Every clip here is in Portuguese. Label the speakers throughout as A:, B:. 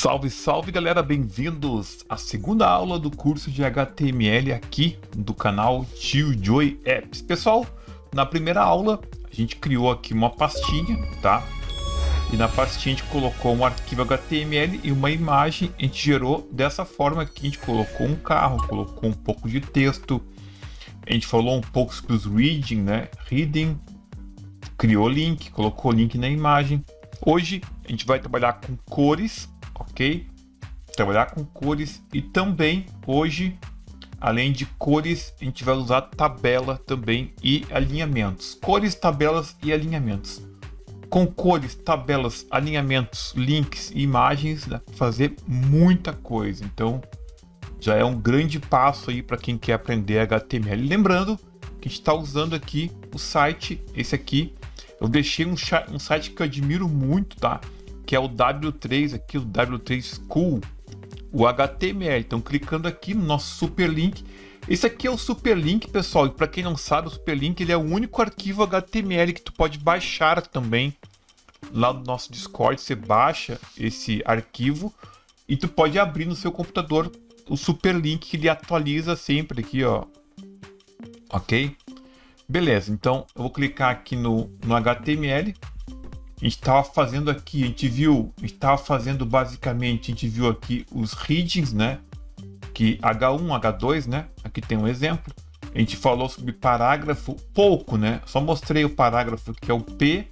A: Salve, salve galera, bem-vindos à segunda aula do curso de HTML aqui do canal Tio Joy Apps. Pessoal, na primeira aula a gente criou aqui uma pastinha, tá? E na pastinha a gente colocou um arquivo HTML e uma imagem, a gente gerou dessa forma aqui, a gente colocou um carro, colocou um pouco de texto, a gente falou um pouco sobre os reading, né? Reading, criou link, colocou link na imagem. Hoje a gente vai trabalhar com cores, ok? Trabalhar com cores e também hoje, além de cores, a gente vai usar tabela também e alinhamentos. Cores, tabelas e alinhamentos. Com cores, tabelas, alinhamentos, links e imagens, dá para fazer muita coisa. Então, já é um grande passo aí para quem quer aprender HTML. Lembrando que a gente está usando aqui o site, esse aqui. Eu deixei um site que eu admiro muito, tá? Que é o W3 aqui, o W3 School, o HTML. Então, clicando aqui no nosso super link. Esse aqui é o super link, pessoal. E para quem não sabe, o super link ele é o único arquivo HTML que tu pode baixar também. Lá no nosso Discord, você baixa esse arquivo e tu pode abrir no seu computador o super link que ele atualiza sempre aqui, ó. Ok? Beleza, então eu vou clicar aqui no HTML. A gente estava fazendo aqui, a gente estava fazendo basicamente, a gente viu aqui os readings, né? Que H1, H2, né? Aqui tem um exemplo. A gente falou sobre parágrafo, pouco, né? Só mostrei o parágrafo, que é o P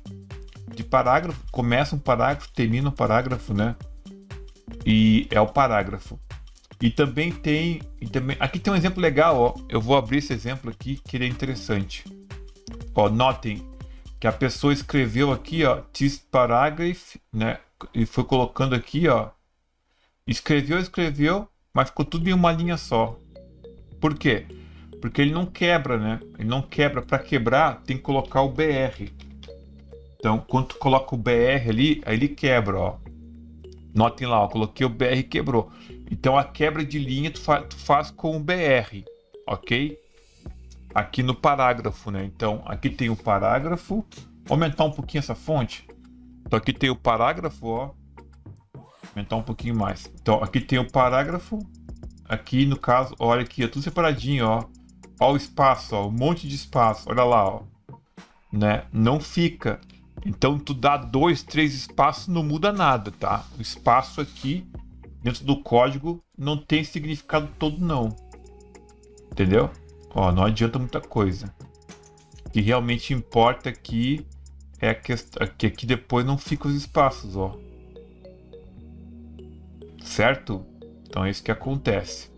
A: de parágrafo. Começa um parágrafo, termina um parágrafo, né? E é o parágrafo. E também tem, aqui tem um exemplo legal, ó. Eu vou abrir esse exemplo aqui, que ele é interessante. Ó, notem que a pessoa escreveu aqui, ó, this paragraph, né? E foi colocando aqui, ó. Escreveu, mas ficou tudo em uma linha só. Por quê? Porque ele não quebra, né? Ele não quebra. Para quebrar, tem que colocar o BR. Então, quando tu coloca o BR ali, aí ele quebra, ó. Notem lá, ó, coloquei o BR e quebrou. Então, a quebra de linha tu faz com o BR, ok? Aqui no parágrafo, né? Então, aqui tem o parágrafo. Vou aumentar um pouquinho essa fonte. Então, aqui tem o parágrafo, ó. Aumentar um pouquinho mais. Então, aqui tem o parágrafo. Aqui, no caso, olha aqui, é tudo separadinho, ó. Ó o espaço, ó, um monte de espaço. Olha lá, ó. Né? Não fica. Então, tu dá 2, 3 espaços, não muda nada, tá? O espaço aqui, dentro do código, não tem significado todo, não. Entendeu? Ó, não adianta muita coisa. O que realmente importa aqui é a questão que aqui depois não fica os espaços, ó. Certo? Então é isso que acontece.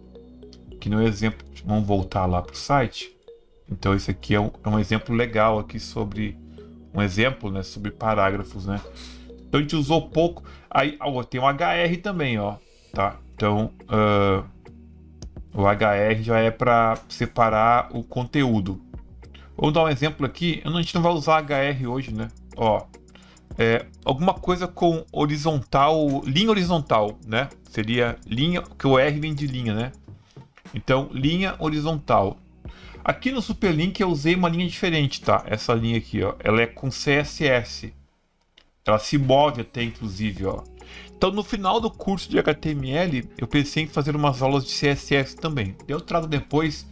A: Aqui no exemplo, vamos voltar lá para o site. Então esse aqui é um exemplo legal aqui sobre um exemplo, né, sobre parágrafos, né? Então a gente usou pouco. Aí ó, tem um HR também, ó, tá? Então o HR já é para separar o conteúdo. Vou dar um exemplo aqui. A gente não vai usar HR hoje, né? Ó, alguma coisa com horizontal, linha horizontal, né? Seria linha, que o R vem de linha, né? Então, linha horizontal. Aqui no Superlink eu usei uma linha diferente, tá? Essa linha aqui, ó, ela é com CSS. Ela se move até, inclusive, ó. Então, no final do curso de HTML, eu pensei em fazer umas aulas de CSS também. Eu trago depois,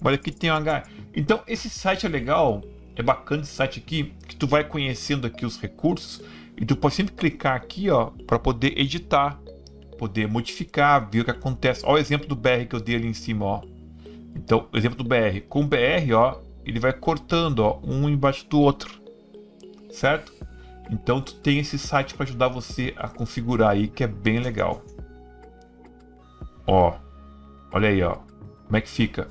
A: olha aqui tem um H. Então, esse site é legal, é bacana esse site aqui, que tu vai conhecendo aqui os recursos e tu pode sempre clicar aqui, ó, para poder editar, poder modificar, ver o que acontece. Olha o exemplo do BR que eu dei ali em cima, ó. Então, o exemplo do BR. Com o BR, ó, ele vai cortando, ó, um embaixo do outro, certo? Então, tu tem esse site para ajudar você a configurar aí, que é bem legal. Ó, olha aí, ó, como é que fica?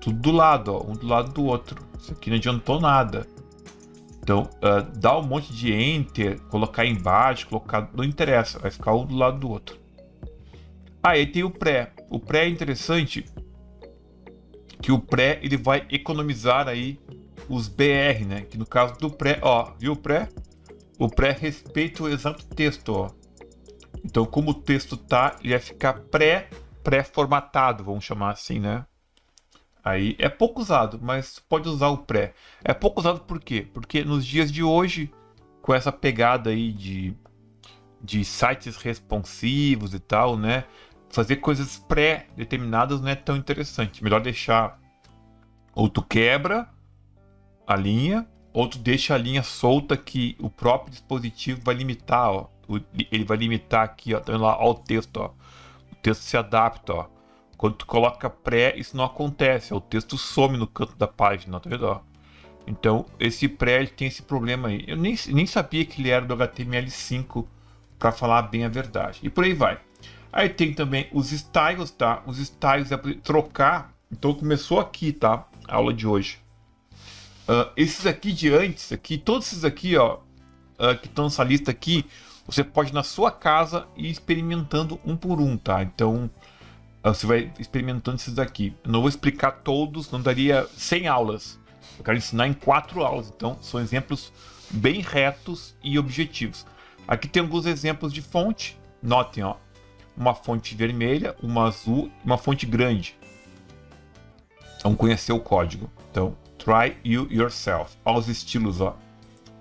A: Tudo do lado, ó, um do lado do outro. Isso aqui não adiantou nada. Então, dá um monte de enter, colocar embaixo, colocar, não interessa, vai ficar um do lado do outro. Aí tem o pré. O pré é interessante, que o pré ele vai economizar aí os BR, né? Que no caso do pré, ó, viu o pré? O pré respeita o exato texto, ó. Então, como o texto tá, ele vai ficar pré-formatado, vamos chamar assim, né? Aí é pouco usado, mas pode usar o pré. É pouco usado por quê? Porque nos dias de hoje, com essa pegada aí de de sites responsivos e tal, né? Fazer coisas pré-determinadas não é tão interessante. Melhor deixar, ou tu quebra a linha, ou tu deixa a linha solta que o próprio dispositivo vai limitar, ó. Ele vai limitar aqui, ó, tá vendo lá, ó, o texto, ó. O texto se adapta, ó. Quando tu coloca pré, isso não acontece, ó. O texto some no canto da página, tá vendo, ó? Então, esse pré, ele tem esse problema aí. Eu nem sabia que ele era do HTML5, para falar bem a verdade. E por aí vai. Aí tem também os styles, tá? Os styles é para trocar. Então começou aqui, tá? A aula de hoje. Esses aqui de antes, aqui, todos esses aqui, ó, que estão nessa lista aqui, você pode na sua casa ir experimentando um por um, tá? Então você vai experimentando esses aqui. Eu não vou explicar todos, não daria 100 aulas. Eu quero ensinar em 4 aulas, então são exemplos bem retos e objetivos. Aqui tem alguns exemplos de fonte. Notem, ó, uma fonte vermelha, uma azul e uma fonte grande. Vamos conhecer o código. Então, try you yourself. Olha os estilos, ó.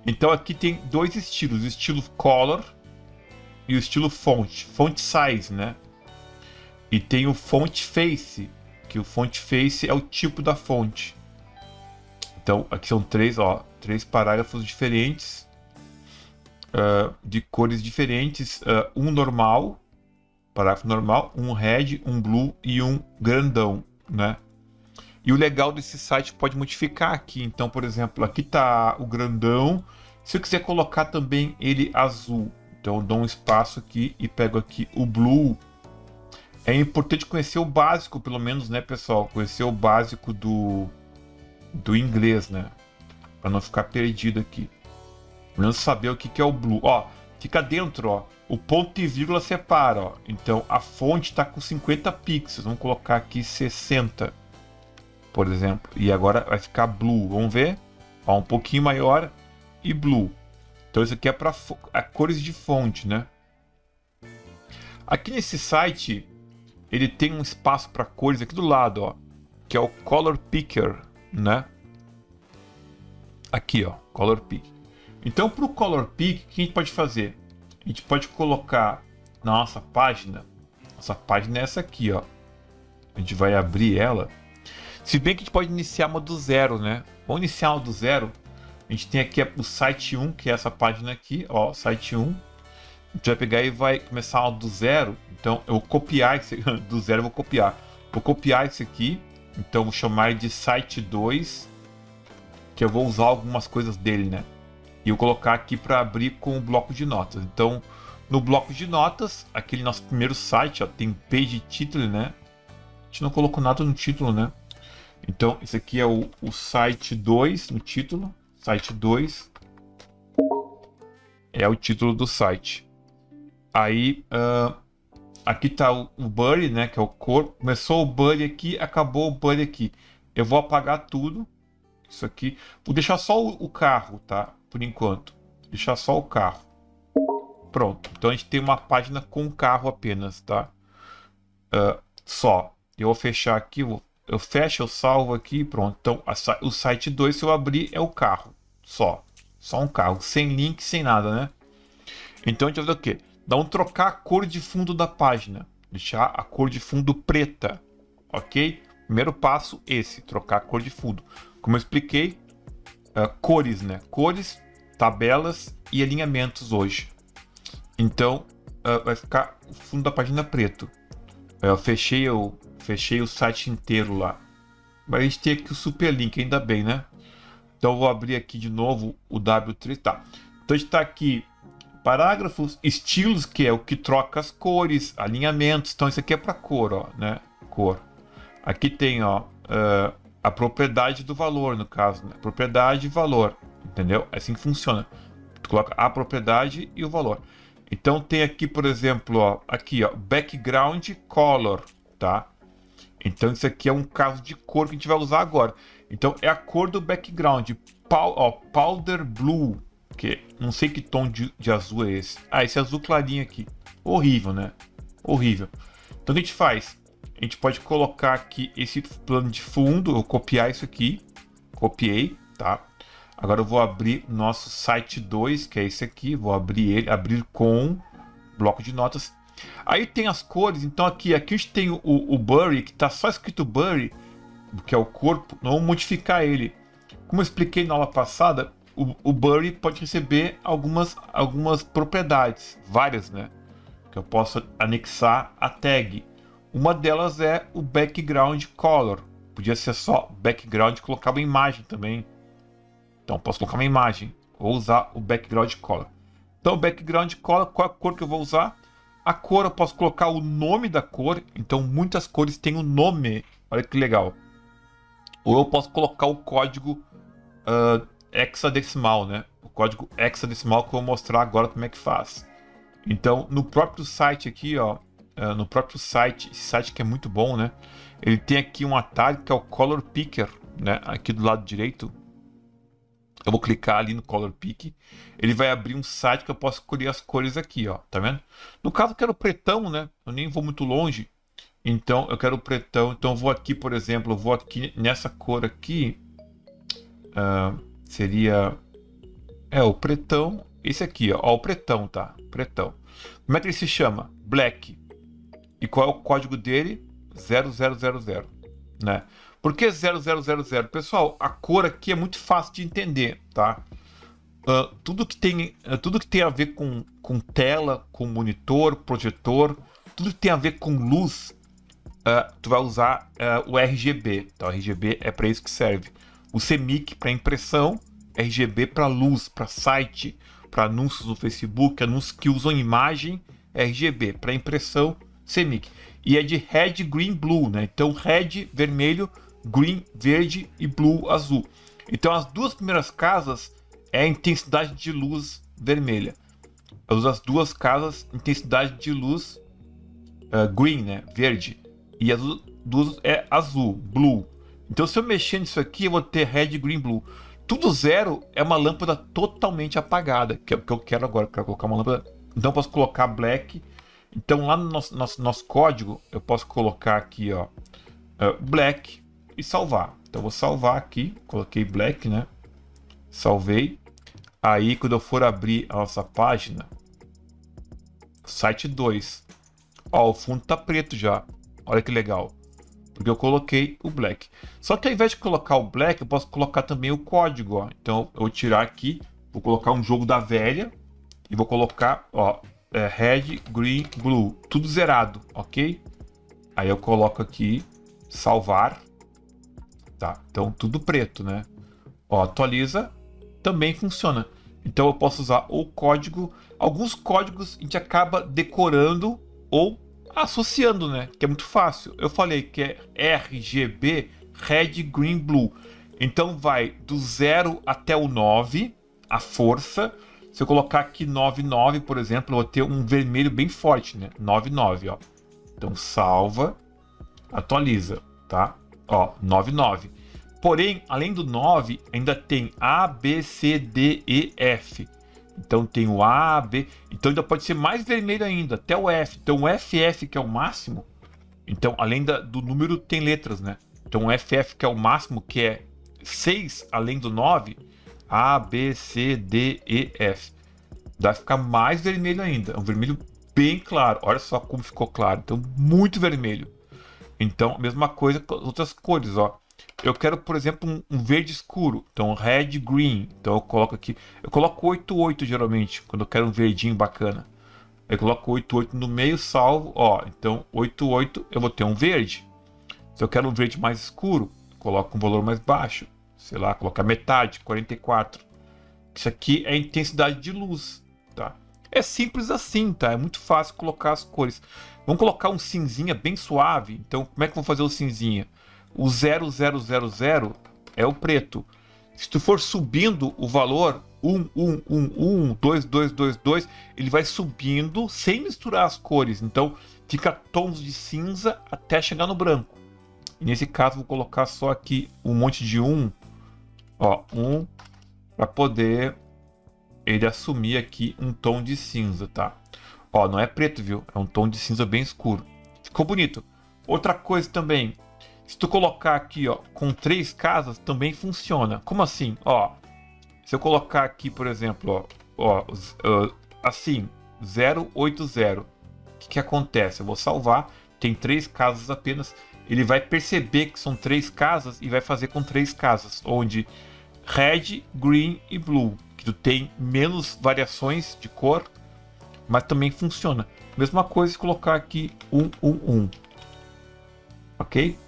A: Então aqui tem dois estilos, o estilo color e o estilo font. Font size, né? E tem o font face, que o font face é o tipo da fonte. Então aqui são três parágrafos diferentes, de cores diferentes, um normal, parágrafo normal, um red, um blue e um grandão, né? E o legal desse site pode modificar aqui. Então, por exemplo, aqui tá o grandão. Se eu quiser colocar também ele azul, então eu dou um espaço aqui e pego aqui o blue. É importante conhecer o básico, pelo menos, né, pessoal? Conhecer o básico do inglês, né? Para não ficar perdido aqui. Pelo menos saber o que é o blue. Ó, fica dentro, ó. O ponto e vírgula separa, ó. Então a fonte está com 50 pixels. Vamos colocar aqui 60, por exemplo. E agora vai ficar blue. Vamos ver? Ó, um pouquinho maior e blue. Então isso aqui é para cores de fonte, né? Aqui nesse site ele tem um espaço para cores aqui do lado, ó, que é o Color Picker, né? Aqui, ó, Color Pick. Então, para o Color Pick, o que a gente pode fazer? A gente pode colocar na nossa página. Nossa página é essa aqui, ó. A gente vai abrir ela. Se bem que a gente pode iniciar uma do zero, né? Vamos iniciar uma do zero. A gente tem aqui o site 1, que é essa página aqui, ó, site 1. A gente vai pegar e vai começar uma do zero. Então, eu vou copiar esse do zero, eu vou copiar. Vou copiar esse aqui. Então, vou chamar de site 2, que eu vou usar algumas coisas dele, né? E eu vou colocar aqui para abrir com o bloco de notas. Então, no bloco de notas, aquele nosso primeiro site, ó, tem page title, né? A gente não colocou nada no título, né? Então, esse aqui é o site 2 no título. Site 2 é o título do site. Aí, aqui tá o body, né? Que é o cor. Começou o body aqui, acabou o body aqui. Eu vou apagar tudo. Isso aqui. Vou deixar só o carro, tá? Por enquanto. Deixar só o carro. Pronto. Então a gente tem uma página com o carro apenas, tá? Só. Eu vou fechar aqui. Eu fecho, eu salvo aqui. Pronto. Então o site 2, se eu abrir, é o carro. Só. Só um carro. Sem link, sem nada, né? Então a gente vai fazer o quê? Vamos trocar a cor de fundo da página. Deixar a cor de fundo preta. Ok? Primeiro passo esse. Trocar a cor de fundo. Como eu expliquei, cores, né? Cores, tabelas e alinhamentos hoje. Então, vai ficar o fundo da página preto. Eu fechei o site inteiro lá. Mas a gente tem aqui o superlink, ainda bem, né? Então, eu vou abrir aqui de novo o W3. Tá. Então, a gente está aqui, parágrafos, estilos, que é o que troca as cores, alinhamentos. Então, isso aqui é para cor, ó, né? Cor. Aqui tem, ó, a propriedade do valor, no caso, né? Propriedade e valor, entendeu? É assim que funciona. Tu coloca a propriedade e o valor. Então tem aqui, por exemplo, ó, aqui, ó, background color, tá? Então isso aqui é um caso de cor que a gente vai usar agora. Então é a cor do background, powder blue, que não sei que tom de azul é esse. Ah, esse azul clarinho aqui. Horrível, né? Horrível. Então o que a gente faz? A gente pode colocar aqui esse plano de fundo, eu vou copiar isso aqui, copiei, tá? Agora eu vou abrir nosso site 2, que é esse aqui, vou abrir ele, abrir com bloco de notas. Aí tem as cores, então aqui a gente tem o Blurry, que está só escrito Blurry, que é o corpo, não vamos modificar ele. Como eu expliquei na aula passada, o Blurry pode receber algumas propriedades, várias, né? Que eu posso anexar a tag. Uma delas é o background color. Podia ser só background e colocar uma imagem também. Então posso colocar uma imagem ou usar o background color. Então o background color, qual é a cor que eu vou usar? A cor eu posso colocar o nome da cor. Então muitas cores têm um nome. Olha que legal. Ou eu posso colocar o código hexadecimal, né? O código hexadecimal que eu vou mostrar agora como é que faz. Então, no próprio site aqui, ó, no próprio site, esse site que é muito bom, né? Ele tem aqui um atalho que é o Color Picker, né? Aqui do lado direito. Eu vou clicar ali no Color Pick. Ele vai abrir um site que eu posso escolher as cores aqui, ó. Tá vendo? No caso, eu quero pretão, né? Eu nem vou muito longe. Então, eu quero pretão. Então, eu vou aqui, por exemplo, eu vou aqui nessa cor aqui. Seria... o pretão. Esse aqui, ó, o pretão, tá? Pretão. Como é que ele se chama? Black. E qual é o código dele? 0000, né? Por que 0000? Pessoal, a cor aqui é muito fácil de entender, tá? Tudo que tem a ver com tela, com monitor, projetor, tudo que tem a ver com luz, tu vai usar o RGB. Tá? O RGB é para isso que serve. O CMYK para impressão, RGB para luz, para site, para anúncios no Facebook, anúncios que usam imagem, RGB. Para impressão, CMYK. E é de Red, Green, Blue, né? Então, Red, vermelho, Green, verde e Blue, azul. Então, as duas primeiras casas é a intensidade de luz vermelha. Eu uso as duas casas, intensidade de luz Green, né? Verde. E as duas é azul, Blue. Então, se eu mexer nisso aqui, eu vou ter Red, Green, Blue. Tudo zero é uma lâmpada totalmente apagada, que é o que eu quero agora. Eu quero colocar uma lâmpada. Então eu posso colocar black. Então lá no nosso código eu posso colocar aqui, ó, black e salvar. Então eu vou salvar aqui, coloquei black, né? Salvei. Aí quando eu for abrir a nossa página, site 2, ó, o fundo tá preto já. Olha que legal. Porque eu coloquei o black. Só que ao invés de colocar o black, eu posso colocar também o código, ó. Então eu vou tirar aqui, vou colocar um jogo da velha e vou colocar, ó, red, green, blue, tudo zerado, ok? Aí eu coloco aqui, salvar, tá? Então tudo preto, né? Ó, atualiza, também funciona. Então eu posso usar o código, alguns códigos a gente acaba decorando ou associando, né? Que é muito fácil. Eu falei que é RGB, Red, Green, Blue. Então vai do 0 até o 9, a força. Se eu colocar aqui 99, por exemplo, eu vou ter um vermelho bem forte, né? 99, ó. Então salva, atualiza, tá? Ó, 99. Porém, além do 9, ainda tem A, B, C, D, E, F. Então tem o A, B, então ainda pode ser mais vermelho ainda, até o F. Então o FF, que é o máximo, então além do número tem letras, né? Então o FF, que é o máximo, que é 6 além do 9, A, B, C, D, E, F. Vai ficar mais vermelho ainda, é um vermelho bem claro. Olha só como ficou claro, então muito vermelho. Então a mesma coisa com as outras cores, ó. Eu quero, por exemplo, um verde escuro. Então, red, green. Então, eu coloco aqui. Eu coloco 88 geralmente, quando eu quero um verdinho bacana. Eu coloco 88 no meio, salvo. Ó, então, 88 eu vou ter um verde. Se eu quero um verde mais escuro, coloco um valor mais baixo. Sei lá, colocar metade, 44. Isso aqui é a intensidade de luz, tá? É simples assim, tá? É muito fácil colocar as cores. Vamos colocar um cinzinha bem suave. Então, como é que eu vou fazer o cinzinha? O 0000 é o preto. Se tu for subindo o valor 2222, ele vai subindo sem misturar as cores. Então fica tons de cinza até chegar no branco. E nesse caso vou colocar só aqui um monte de 1, ó, 1, para poder ele assumir aqui um tom de cinza, tá? Ó, não é preto, viu? É um tom de cinza bem escuro. Ficou bonito. Outra coisa também, se tu colocar aqui, ó, com 3 casas, também funciona. Como assim? Ó, se eu colocar aqui, por exemplo, ó, assim, 080. O que acontece? Eu vou salvar, tem 3 casas apenas. Ele vai perceber que são 3 casas e vai fazer com 3 casas, onde red, green e blue, que tu tem menos variações de cor, mas também funciona. Mesma coisa se colocar aqui 111. Ok?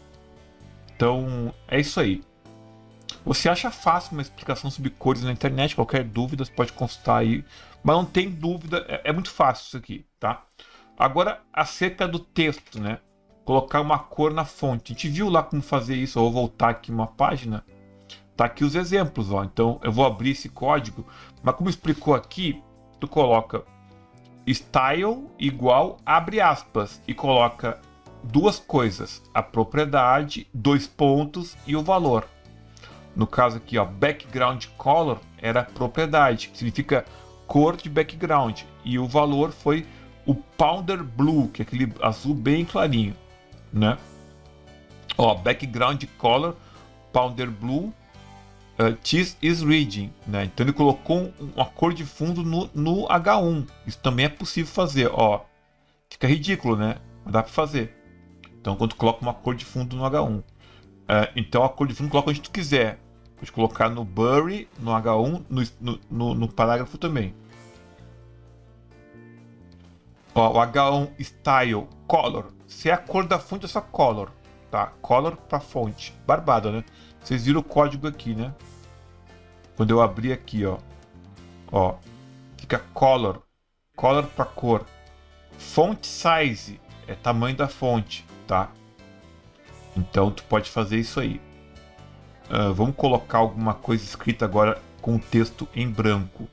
A: Então é isso aí. Você acha fácil uma explicação sobre cores na internet? Qualquer dúvida você pode consultar aí. Mas não tem dúvida, é muito fácil isso aqui, tá? Agora, acerca do texto, né? Colocar uma cor na fonte. A gente viu lá como fazer isso. Eu vou voltar aqui uma página. Tá aqui os exemplos, ó. Então eu vou abrir esse código. Mas como explicou aqui, tu coloca style igual, abre aspas, e coloca duas coisas: a propriedade, 2 pontos e o valor. No caso aqui, ó, background color era propriedade, que significa cor de background, e o valor foi o powder blue, que é aquele azul bem clarinho, né? Ó, background color, powder blue, this is reading, né? Então ele colocou uma cor de fundo no H1. Isso também é possível fazer, ó. Fica ridículo, né? Mas dá para fazer. Então quando tu coloca uma cor de fundo no H1, então a cor de fundo coloca onde tu quiser. Pode colocar no Bury, no H1, no parágrafo também. Ó, o H1 Style Color. Se é a cor da fonte, é só Color, tá? Color para fonte. Barbada, né? Vocês viram o código aqui, né? Quando eu abrir aqui, ó, fica Color, Color para cor. Font Size é tamanho da fonte, tá? Então tu pode fazer isso aí. Vamos colocar alguma coisa escrita agora com o texto em branco.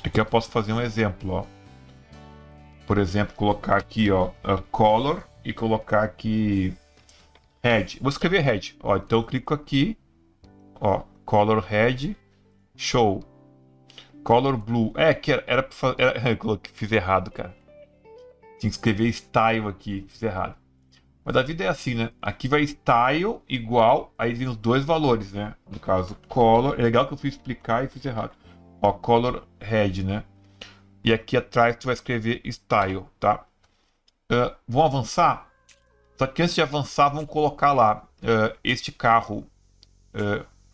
A: Aqui eu posso fazer um exemplo, ó. Por exemplo, colocar aqui, ó, color e colocar aqui red. Vou escrever red, ó. Então eu clico aqui, ó, color red, show. Color blue. Que era para fazer. Fiz errado, cara. Tinha que escrever style aqui, fiz errado. Mas a vida é assim, né? Aqui vai style igual, aí vem os dois valores, né? No caso, color. É legal que eu fui explicar e fiz errado. Ó, color red, né? E aqui atrás tu vai escrever style, tá? Vamos avançar? Só que antes de avançar, vamos colocar lá este carro.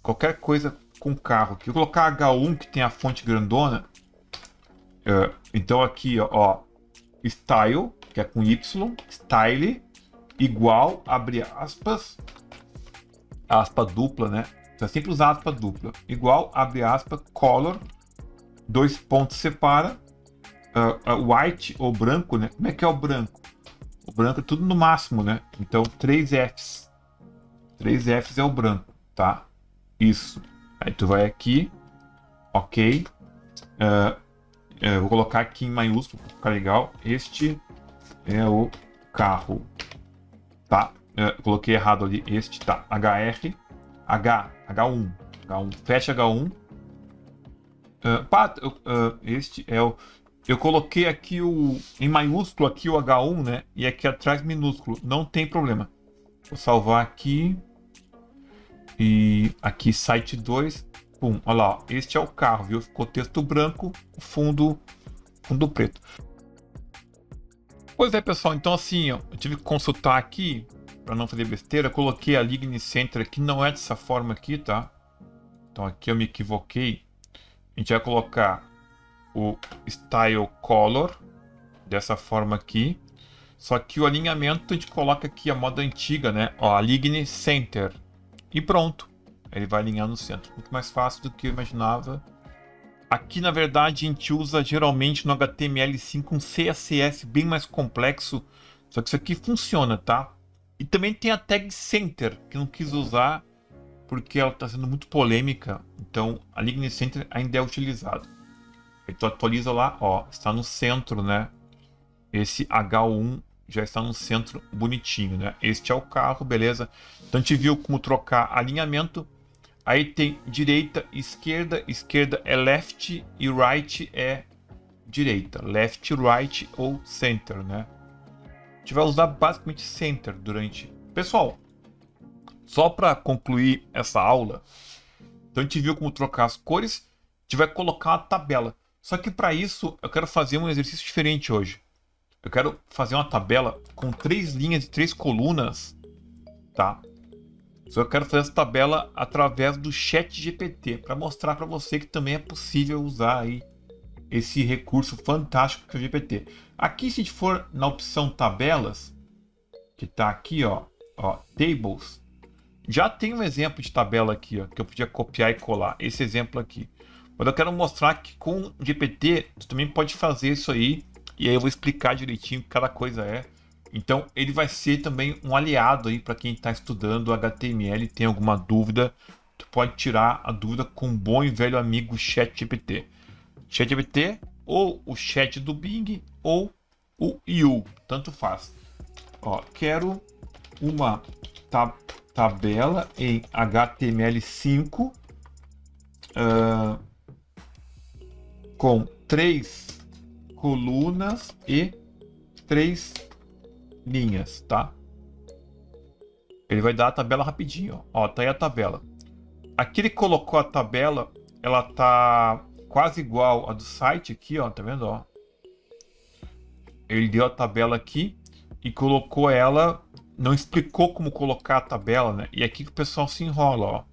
A: Qualquer coisa com carro. Aqui eu vou colocar H1, que tem a fonte grandona. Então aqui, ó, style, que é com Y, style, igual, abre aspas, aspa dupla, né? Você sempre usar aspa dupla. Igual, abre aspas, color, 2 pontos separa, white ou branco, né? Como é que é o branco? O branco é tudo no máximo, né? Então 3 Fs. 3 Fs é o branco, tá? Isso. Aí tu vai aqui, ok. Vou colocar aqui em maiúsculo para ficar legal. Este é o carro, tá? Coloquei errado ali. Este tá. HR, H1, fecha H1. Este é o. Eu coloquei aqui em maiúsculo aqui o H1, né? E aqui atrás minúsculo. Não tem problema. Vou salvar aqui. E aqui site 2. Pum, olha lá, ó. Este é o carro, viu? Ficou texto branco, fundo preto. Pois é, pessoal. Então assim, ó, eu tive que consultar aqui para não fazer besteira. Eu coloquei a Lightning Center aqui, não é dessa forma aqui, tá? Então aqui eu me equivoquei. A gente vai colocar o Style Color dessa forma aqui. Só que o alinhamento a gente coloca aqui a moda antiga, né? Ó, a Lightning Center. E pronto. Ele vai alinhar no centro. Muito mais fácil do que eu imaginava. Aqui, na verdade, a gente usa geralmente no HTML5 um CSS bem mais complexo. Só que isso aqui funciona, tá? E também tem a tag Center, que eu não quis usar porque ela está sendo muito polêmica. Então, a Lightning Center ainda é utilizado. Então, atualiza lá, ó, está no centro, né? Esse H1 já está no centro bonitinho, né? Este é o carro, beleza? Então, a gente viu como trocar alinhamento. Aí tem direita, esquerda. Esquerda é left e right é direita. Left, right ou center, né? A gente vai usar basicamente center durante... Pessoal, só para concluir essa aula, Então a gente viu como trocar as cores, a gente vai colocar uma tabela. Só que para isso eu quero fazer um exercício diferente hoje. Eu quero fazer uma tabela com 3 linhas e 3 colunas, tá? Só eu quero fazer essa tabela através do ChatGPT, para mostrar para você que também é possível usar aí esse recurso fantástico que é o GPT. Aqui, se a gente for na opção tabelas, que está aqui, ó, tables, já tem um exemplo de tabela aqui, ó, que eu podia copiar e colar, esse exemplo aqui. Mas eu quero mostrar que com o GPT, você também pode fazer isso aí, e aí eu vou explicar direitinho o que cada coisa é. Então, ele vai ser também um aliado aí para quem está estudando HTML e tem alguma dúvida. Tu pode tirar a dúvida com um bom e velho amigo ChatGPT. ChatGPT ou o chat do Bing ou o You, tanto faz. Ó, quero uma tabela em HTML5 com 3 colunas e 3 linhas, tá? Ele vai dar a tabela rapidinho, ó, tá aí a tabela. Aqui ele colocou a tabela, ela tá quase igual a do site aqui, ó, tá vendo, ó? Ele deu a tabela aqui e colocou ela, não explicou como colocar a tabela, né? E aqui que o pessoal se enrola, ó.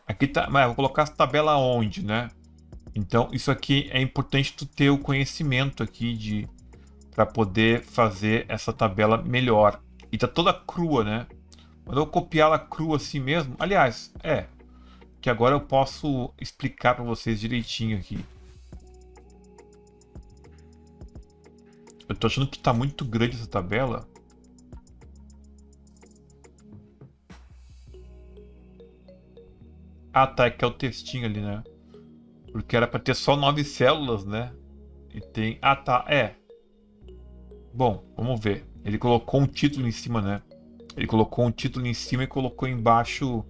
A: Aqui tá, mas vou colocar essa tabela onde, né? Então, isso aqui é importante tu ter o conhecimento aqui de para poder fazer essa tabela melhor. E tá toda crua, né? Quando eu copiar ela crua assim mesmo, aliás, que agora eu posso explicar para vocês direitinho aqui. Eu tô achando que tá muito grande essa tabela. Ah, tá, é que é o textinho ali, né? Porque era para ter só 9 células, né? E tem... Ah, tá, Bom, vamos ver. Ele colocou um título em cima, né? Ele colocou um título em cima e colocou embaixo.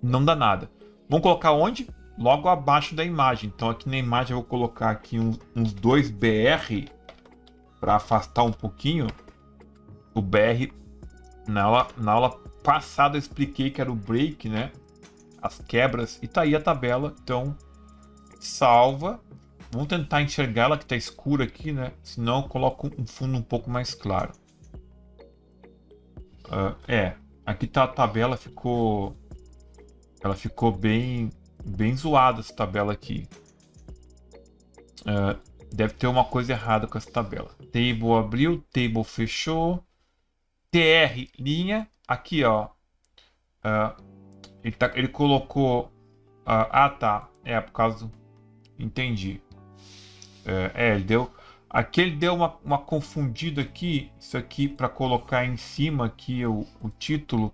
A: Não dá nada. Vamos colocar onde? Logo abaixo da imagem. Então aqui na imagem eu vou colocar aqui uns 2 BR para afastar um pouquinho. O BR na aula passada eu expliquei que era o break, né? As quebras. E tá aí a tabela. Então salva. Vamos tentar enxergar ela que está escura aqui, né? Senão eu coloco um fundo um pouco mais claro. Aqui tá a tabela, ela ficou bem zoada essa tabela aqui. Deve ter uma coisa errada com essa tabela. Table abriu, table fechou. TR linha, aqui ó. Ele colocou. Tá. Por causa do. Entendi. Ele deu. Aqui ele deu uma confundida aqui. Isso aqui para colocar em cima aqui o título.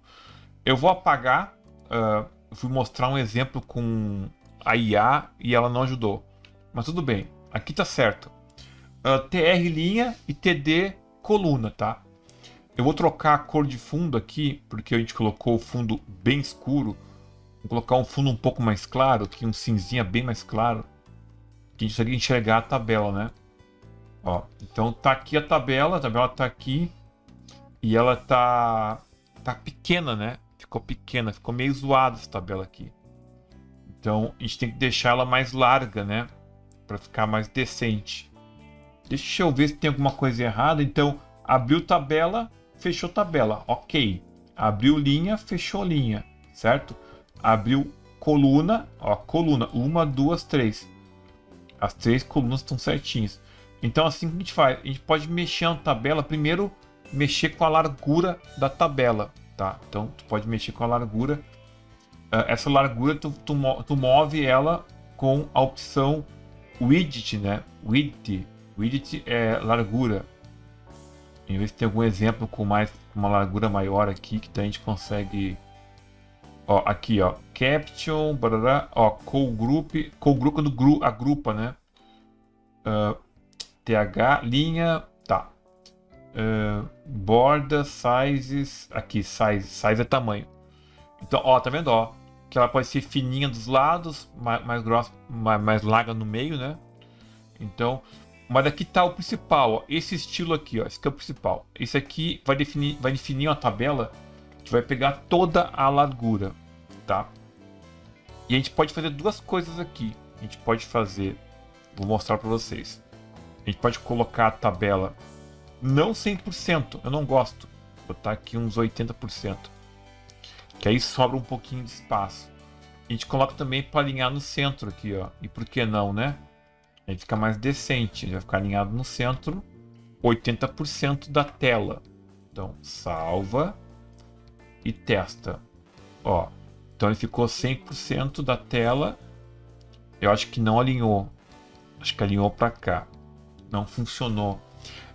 A: Eu vou apagar. Eu fui mostrar um exemplo com a IA e ela não ajudou. Mas tudo bem. Aqui tá certo. TR linha e TD coluna, tá? Eu vou trocar a cor de fundo aqui, porque a gente colocou o fundo bem escuro. Vou colocar um fundo um pouco mais claro, aqui um cinzinha bem mais claro. Que a gente consegue enxergar a tabela, né? Ó, então tá aqui a tabela tá aqui e ela tá pequena, né? Ficou pequena, ficou meio zoada essa tabela aqui. Então a gente tem que deixar ela mais larga, né? Para ficar mais decente. Deixa eu ver se tem alguma coisa errada. Então abriu tabela, fechou tabela, ok. Abriu linha, fechou linha, certo? Abriu coluna, ó, coluna, 1, 2, 3. As 3 colunas estão certinhas. Então assim que a gente faz, a gente pode mexer na tabela, primeiro mexer com a largura da tabela, tá? Então tu pode mexer com a largura. Essa largura tu move ela com a opção widget, né? Widget é largura. Em vez de ter algum exemplo com uma largura maior aqui, que daí a gente consegue. Ó, aqui, ó, caption, barará, ó, call group quando agrupa, né? TH, linha, tá. Borda, sizes, aqui, size é tamanho. Então, ó, tá vendo, ó, que ela pode ser fininha dos lados, mais grossa, mais larga no meio, né? Então, mas aqui tá o principal, ó, esse estilo aqui, ó, esse aqui é o principal. Esse aqui vai definir uma tabela que vai pegar toda a largura, tá? E a gente pode fazer duas coisas aqui. A gente pode fazer, vou mostrar para vocês. A gente pode colocar a tabela não 100%, eu não gosto. Vou botar aqui uns 80%. Que aí sobra um pouquinho de espaço. A gente coloca também para alinhar no centro aqui, ó. E por que não, né? Aí fica mais decente, vai ficar alinhado no centro, 80% da tela. Então, salva e testa. Ó, então ele ficou 100% da tela. Eu acho que não alinhou. Acho que alinhou para cá. Não funcionou.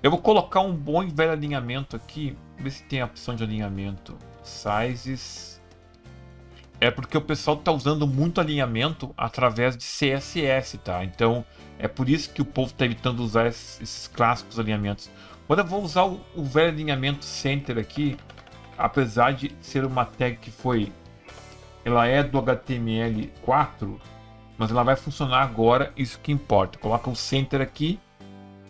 A: Eu vou colocar um bom e velho alinhamento aqui. Ver se tem a opção de alinhamento. Sizes. É porque o pessoal está usando muito alinhamento através de CSS, tá? Então é por isso que o povo está evitando usar esses clássicos alinhamentos. Agora eu vou usar o velho alinhamento center aqui, apesar de ser uma tag que foi, ela é do HTML4, mas ela vai funcionar agora, isso que importa. Coloca o center aqui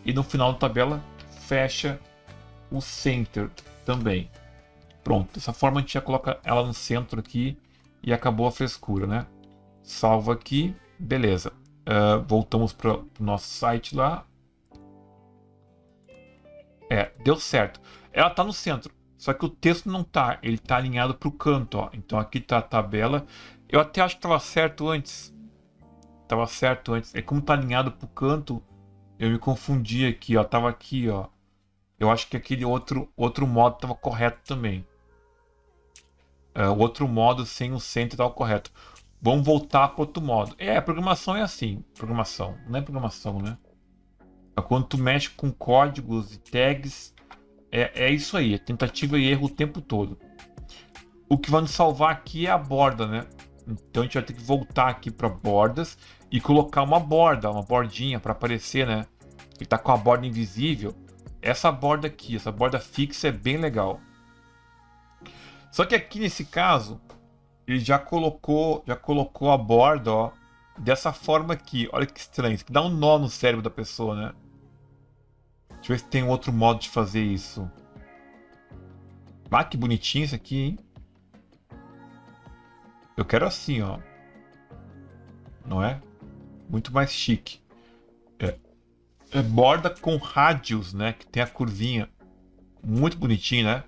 A: e no final da tabela fecha o center também. Pronto, dessa forma a gente já coloca ela no centro aqui. E acabou a frescura, né? Salva aqui, beleza. Voltamos para o nosso site lá. Deu certo. Ela está no centro, só que o texto não está. Ele está alinhado para o canto, ó. Então aqui está a tabela. Eu até acho que estava certo antes. É como está alinhado para o canto, eu me confundi aqui, ó. Tava aqui, ó. Eu acho que aquele outro modo estava correto também. O outro modo sem o center estava correto. Vamos voltar para outro modo. Programação é assim. Programação. Não é programação, né? Quando tu mexe com códigos e tags, é isso aí. É tentativa e erro o tempo todo. O que vai nos salvar aqui é a borda, né? Então a gente vai ter que voltar aqui para bordas e colocar uma bordinha para aparecer, né? Ele está com a borda invisível. Essa borda aqui, essa borda fixa é bem legal. Só que aqui nesse caso, ele já colocou a borda, ó, dessa forma aqui. Olha que estranho, isso que dá um nó no cérebro da pessoa, né? Deixa eu ver se tem outro modo de fazer isso. Ah, que bonitinho isso aqui, hein? Eu quero assim, ó. Não é? Muito mais chique. É borda com rádios, né? Que tem a curvinha. Muito bonitinho, né?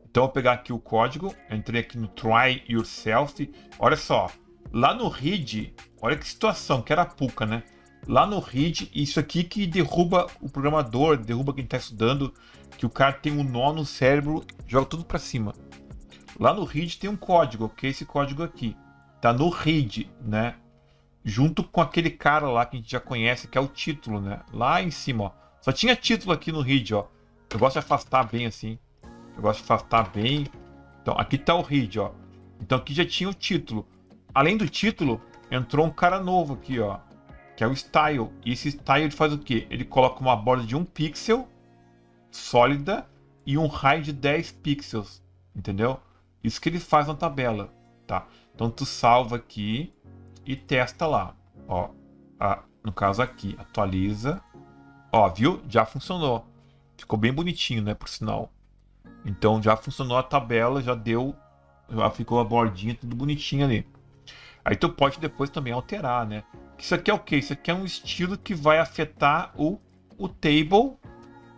A: Então eu vou pegar aqui o código, entrei aqui no Try Yourself. Olha só, lá no read, olha que situação, que era a Puka, né? Lá no read, isso aqui que derruba o programador, derruba quem está estudando, que o cara tem um nó no cérebro, joga tudo para cima. Lá no read tem um código, que é esse código aqui. Tá no read, né? Junto com aquele cara lá que a gente já conhece, que é o título, né? Lá em cima, ó. Só tinha título aqui no read, ó. Eu gosto de afastar bem assim. Então, aqui tá o read, ó. Então, aqui já tinha o título. Além do título, entrou um cara novo aqui, ó. Que é o style. E esse style ele faz o quê? Ele coloca uma borda de 1 pixel, sólida, e um raio de 10 pixels. Entendeu? Isso que ele faz na tabela, tá? Então, tu salva aqui e testa lá. Ó, no caso aqui, atualiza. Ó, viu? Já funcionou. Ficou bem bonitinho, né? Por sinal. Então já funcionou a tabela, já ficou a bordinha tudo bonitinho ali. Aí tu pode depois também alterar, né? Isso aqui é o quê? Isso aqui é um estilo que vai afetar o table,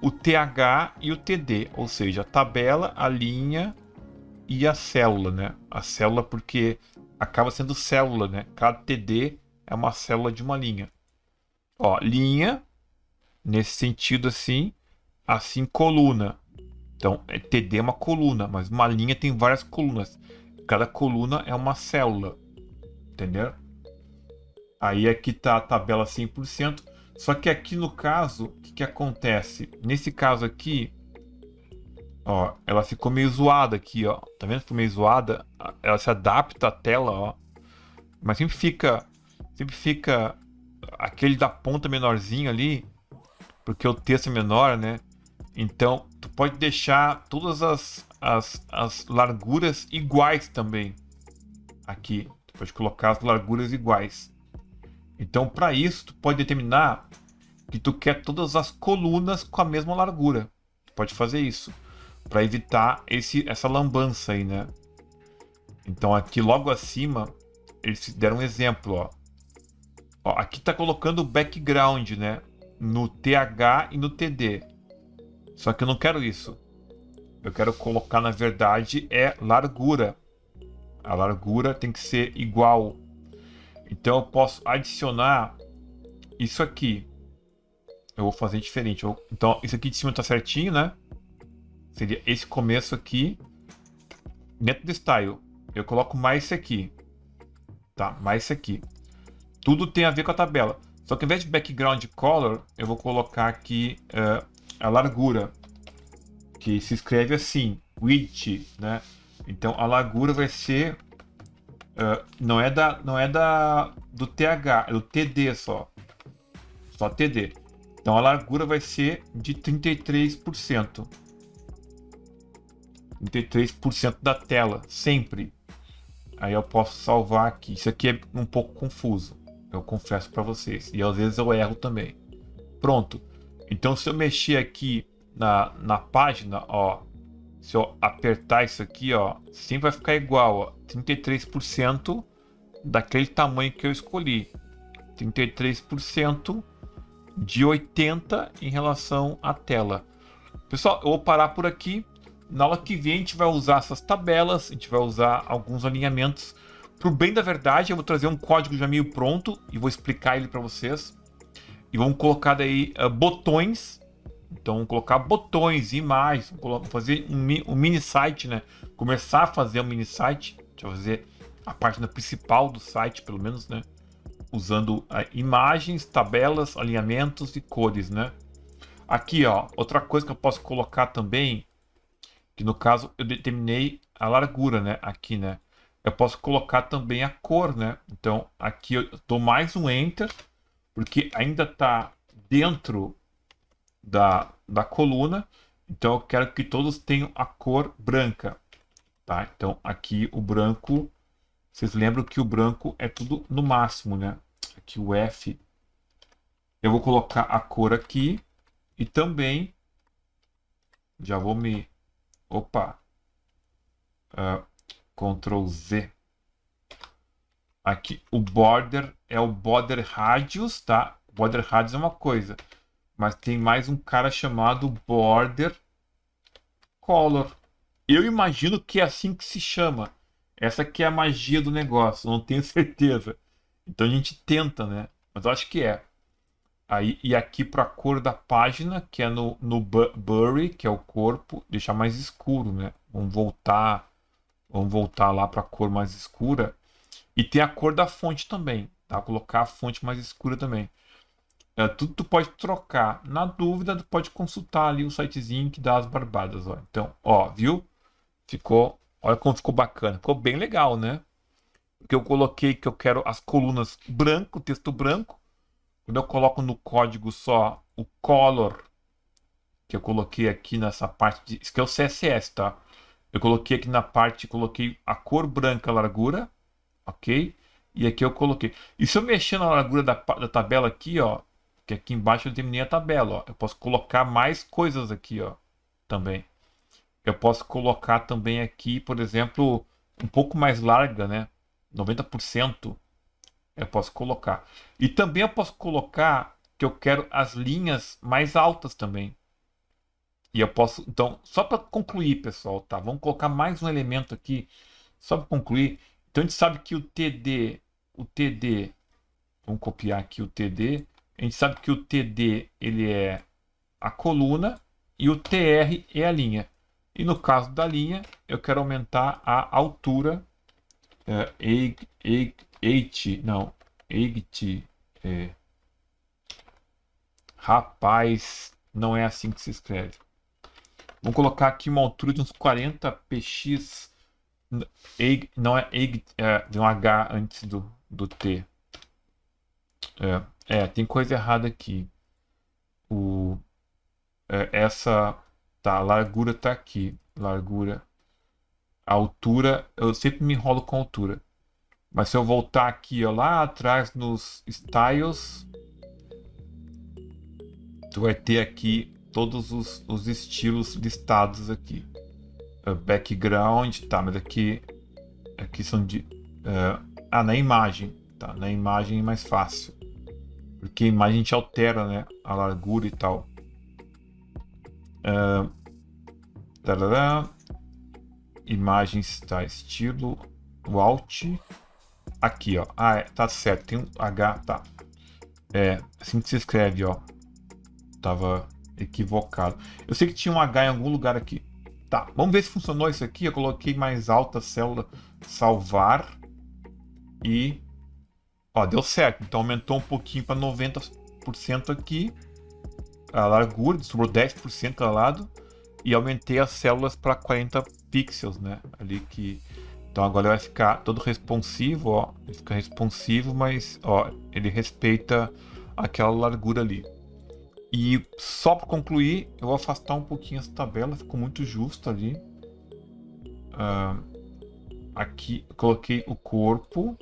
A: o TH e o TD, ou seja, a tabela, a linha e a célula, né? A célula porque acaba sendo célula, né? Cada TD é uma célula de uma linha. Ó, linha, nesse sentido assim coluna. Então, TD é uma coluna, mas uma linha tem várias colunas. Cada coluna é uma célula. Entendeu? Aí aqui tá a tabela 100%. Só que aqui no caso, o que acontece? Nesse caso aqui, ó, ela ficou meio zoada aqui, ó. Tá vendo? Ficou meio zoada. Ela se adapta à tela, ó. Mas sempre fica aquele da ponta menorzinho ali, porque o texto é menor, né? Então, tu pode deixar todas as larguras iguais também. Aqui, tu pode colocar as larguras iguais. Então, para isso, tu pode determinar que tu quer todas as colunas com a mesma largura. Tu pode fazer isso, para evitar essa lambança aí, né? Então, aqui logo acima, eles deram um exemplo, ó. Ó, aqui tá colocando o background, né? No TH e no TD. Só que eu não quero isso. Eu quero colocar, na verdade, largura. A largura tem que ser igual. Então eu posso adicionar isso aqui. Eu vou fazer diferente. Então isso aqui de cima tá certinho, né? Seria esse começo aqui. Dentro do style, eu coloco mais esse aqui. Tá, mais esse aqui. Tudo tem a ver com a tabela. Só que ao invés de background color, eu vou colocar aqui a largura. Que se escreve assim, width, né? Então a largura vai ser não é do TH, é do TD só TD. Então a largura vai ser de 33%. 33% da tela, sempre. Aí eu posso salvar aqui. Isso aqui é um pouco confuso, eu confesso para vocês. E às vezes eu erro também. Pronto. Então se eu mexer aqui na página, ó, se eu apertar isso aqui, ó, sempre vai ficar igual, ó, 33% daquele tamanho que eu escolhi. 33% de 80 em relação à tela. Pessoal, eu vou parar por aqui. Na aula que vem a gente vai usar essas tabelas, a gente vai usar alguns alinhamentos. Pro bem da verdade, eu vou trazer um código já meio pronto e vou explicar ele para vocês. E vamos colocar daí botões. Então, vamos colocar botões, imagens, vamos fazer um mini site, né? Começar a fazer um mini site. Deixa eu fazer a página principal do site, pelo menos, né? Usando imagens, tabelas, alinhamentos e cores, né? Aqui, ó, outra coisa que eu posso colocar também, que no caso eu determinei a largura, né? Aqui, né? Eu posso colocar também a cor, né? Então, aqui eu dou mais um Enter, porque ainda está dentro da coluna. Então, eu quero que todos tenham a cor branca, tá? Então, aqui o branco, vocês lembram que o branco é tudo no máximo, né? Aqui o F. Eu vou colocar a cor aqui e também já vou me... Opa! Ctrl Z. Aqui o border é o border radius, tá? Border radius é uma coisa, mas tem mais um cara chamado border color. Eu imagino que é assim que se chama. Essa aqui é a magia do negócio, não tenho certeza. Então a gente tenta, né? Mas eu acho que é. Aí, e aqui para a cor da página, que é no blurry, que é o corpo, deixar mais escuro, né? Vamos voltar lá para a cor mais escura. E tem a cor da fonte também, tá? Colocar a fonte mais escura também. Tudo tu pode trocar. Na dúvida, tu pode consultar ali o sitezinho que dá as barbadas, ó. Então, ó, viu? Ficou, olha como ficou bacana. Ficou bem legal, né? Porque eu coloquei que eu quero as colunas branco, texto branco. Quando eu coloco no código só o color, que eu coloquei aqui nessa parte de... Isso que é o CSS, tá? Eu coloquei aqui na parte, coloquei a cor branca, a largura, ok? E aqui eu coloquei. E se eu mexer na largura da tabela aqui, ó, que aqui embaixo eu terminei a tabela, ó, eu posso colocar mais coisas aqui, ó, também. Eu posso colocar também aqui, por exemplo, um pouco mais larga, né? 90%. Eu posso colocar. E também eu posso colocar que eu quero as linhas mais altas também. E eu posso, então, só para concluir, pessoal, tá? Vamos colocar mais um elemento aqui, só para concluir. Então a gente sabe que o TD, vamos copiar aqui o TD. A gente sabe que o TD ele é a coluna e o TR é a linha. E no caso da linha, eu quero aumentar a altura. Rapaz, não é assim que se escreve. Vamos colocar aqui uma altura de uns 40 px. Não é tem um H antes do T. Tem coisa errada aqui. A largura tá aqui. Largura. A altura, eu sempre me enrolo com a altura. Mas se eu voltar aqui, ó, lá atrás nos styles, tu vai ter aqui todos os estilos listados aqui. Background, tá, mas aqui são de Ah, na imagem. Tá, na imagem é mais fácil. Porque a imagem a gente altera, né? A largura e tal. Tarará. Imagens, tá? Estilo. O Alt. Aqui, ó. Ah, tá certo. Tem um H, tá. É, assim que se escreve, ó. Tava equivocado. Eu sei que tinha um H em algum lugar aqui. Tá, vamos ver se funcionou isso aqui. Eu coloquei mais alta a célula salvar. E... Ó, deu certo. Então aumentou um pouquinho para 90% aqui. A largura, sobrou 10% cada lado. E aumentei as células para 40 pixels, né? Ali que... Então agora vai ficar todo responsivo, ó. Ele fica responsivo, mas, ó, ele respeita aquela largura ali. E só para concluir, eu vou afastar um pouquinho essa tabela, ficou muito justo ali. Aqui eu coloquei o corpo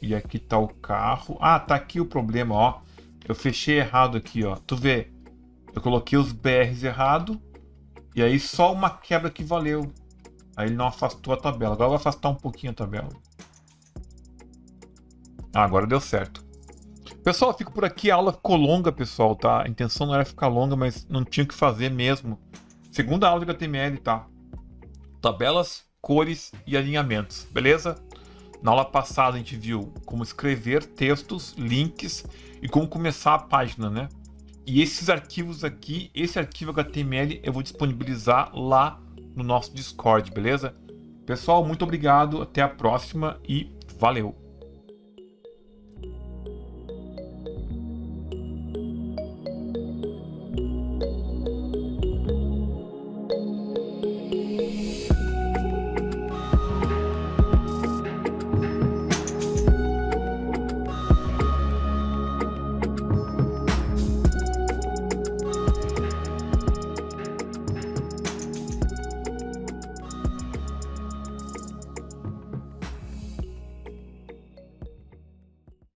A: e aqui tá o carro. Ah, tá aqui o problema, ó. Eu fechei errado aqui, ó. Tu vê, eu coloquei os BRs errado e aí só uma quebra que valeu. Aí ele não afastou a tabela. Agora eu vou afastar um pouquinho a tabela. Ah, agora deu certo. Pessoal, eu fico por aqui. A aula ficou longa, pessoal, tá? A intenção não era ficar longa, mas não tinha o que fazer mesmo. Segunda aula de HTML, tá? Tabelas, cores e alinhamentos, beleza? Na aula passada a gente viu como escrever textos, links e como começar a página, né? E esses arquivos aqui, esse arquivo HTML eu vou disponibilizar lá no nosso Discord, beleza? Pessoal, muito obrigado, até a próxima e valeu!